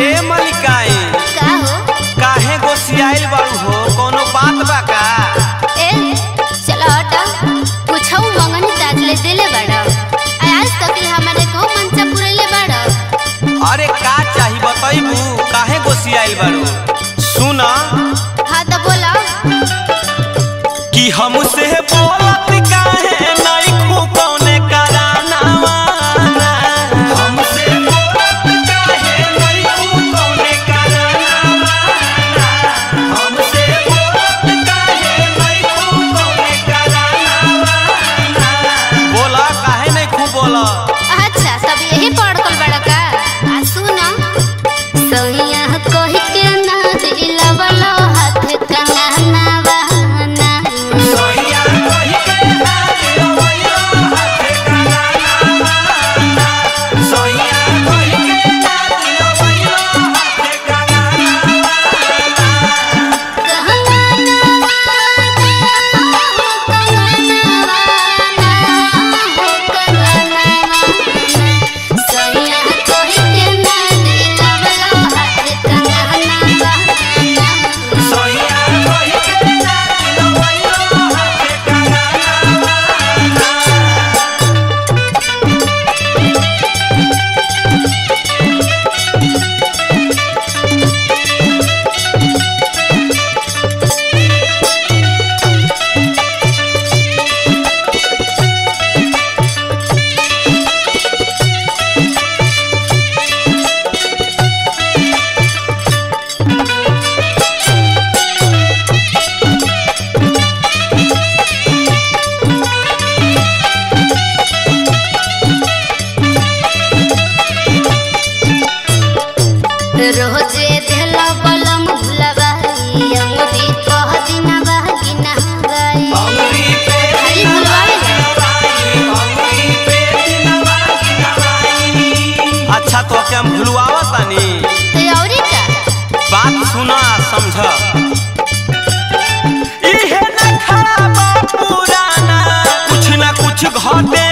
ए मलिकाई का हो काहे गोसियाइल बारू हो कोनो बात बा का? ए चलो हटा पूछऊ मंगनी ताजले देले बाड़ा आज तक हमारे को मनसा पुरैले बाड़ा। अरे का चाही बताइबू काहे गोसियाइल बारू? सुना हां तो बोला कि हमसे बोलत काहे नहीं खू कौने कराना वाना। हमसे बोलत काहे नहीं खू कौने कराना वाना। हमसे बोलत काहे नहीं खू कौने कराना वाना। बोला काहे नहीं खू बोला? अच्छा सब यही पढ़कल बड़ा का? आ सुना सहिया कहि के ना दिला वाला हाथ कंगना बहाना। सोहिया कहि के ना दिलवैया हाथ कंगना बहाना। सोहिया कहि के ना दिलवैया हाथ कंगना रोजे देला बलम भुलवाई अंगुरी कह दिना बहगिना गई। अंगुरी पे खाली भुलवाई अंगुरी पे दिनवागी नवाई। अच्छा तो क्या हम भुलवावा तानी? तो औरी का बात सुना समझ। इहे न खराबा पुराना कुछ न कुछ घटे